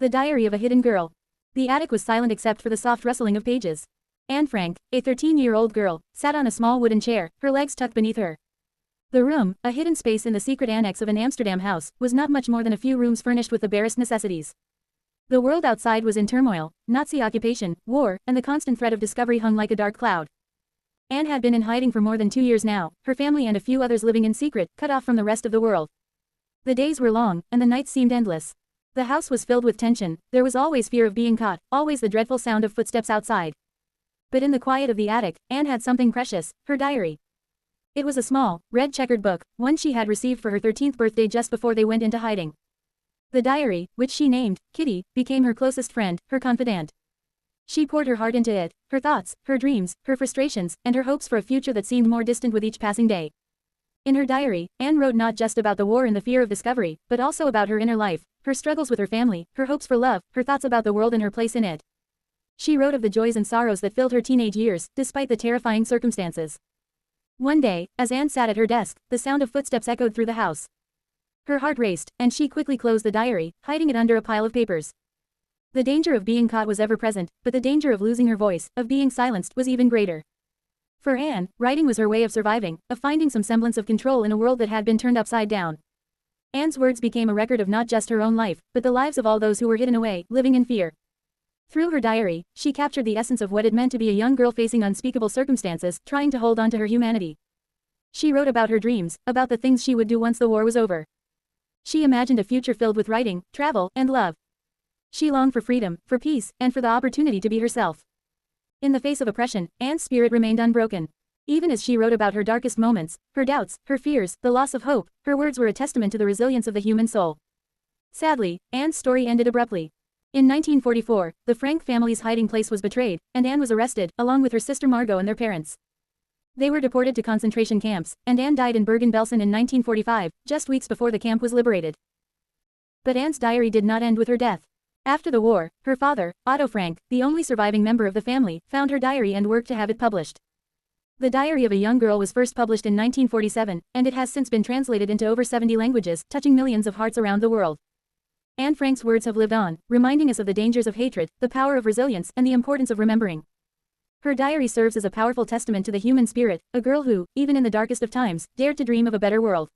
The Diary of a Hidden Girl. The attic was silent except for the soft rustling of pages. Anne Frank, a 13-year-old girl, sat on a small wooden chair, her legs tucked beneath her. The room, a hidden space in the secret annex of an Amsterdam house, was not much more than a few rooms furnished with the barest necessities. The world outside was in turmoil, Nazi occupation, war, and the constant threat of discovery hung like a dark cloud. Anne had been in hiding for more than 2 years now, her family and a few others living in secret, cut off from the rest of the world. The days were long, and the nights seemed endless. The house was filled with tension, there was always fear of being caught, always the dreadful sound of footsteps outside. But in the quiet of the attic, Anne had something precious, her diary. It was a small, red-checkered book, one she had received for her 13th birthday just before they went into hiding. The diary, which she named Kitty, became her closest friend, her confidant. She poured her heart into it, her thoughts, her dreams, her frustrations, and her hopes for a future that seemed more distant with each passing day. In her diary, Anne wrote not just about the war and the fear of discovery, but also about her inner life, her struggles with her family, her hopes for love, her thoughts about the world and her place in it. She wrote of the joys and sorrows that filled her teenage years, despite the terrifying circumstances. One day, as Anne sat at her desk, the sound of footsteps echoed through the house. Her heart raced, and she quickly closed the diary, hiding it under a pile of papers. The danger of being caught was ever present, but the danger of losing her voice, of being silenced, was even greater. For Anne, writing was her way of surviving, of finding some semblance of control in a world that had been turned upside down. Anne's words became a record of not just her own life, but the lives of all those who were hidden away, living in fear. Through her diary, she captured the essence of what it meant to be a young girl facing unspeakable circumstances, trying to hold on to her humanity. She wrote about her dreams, about the things she would do once the war was over. She imagined a future filled with writing, travel, and love. She longed for freedom, for peace, and for the opportunity to be herself. In the face of oppression, Anne's spirit remained unbroken. Even as she wrote about her darkest moments, her doubts, her fears, the loss of hope, her words were a testament to the resilience of the human soul. Sadly, Anne's story ended abruptly. In 1944, the Frank family's hiding place was betrayed, and Anne was arrested, along with her sister Margot and their parents. They were deported to concentration camps, and Anne died in Bergen-Belsen in 1945, just weeks before the camp was liberated. But Anne's diary did not end with her death. After the war, her father, Otto Frank, the only surviving member of the family, found her diary and worked to have it published. The Diary of a Young Girl was first published in 1947, and it has since been translated into over 70 languages, touching millions of hearts around the world. Anne Frank's words have lived on, reminding us of the dangers of hatred, the power of resilience, and the importance of remembering. Her diary serves as a powerful testament to the human spirit, a girl who, even in the darkest of times, dared to dream of a better world.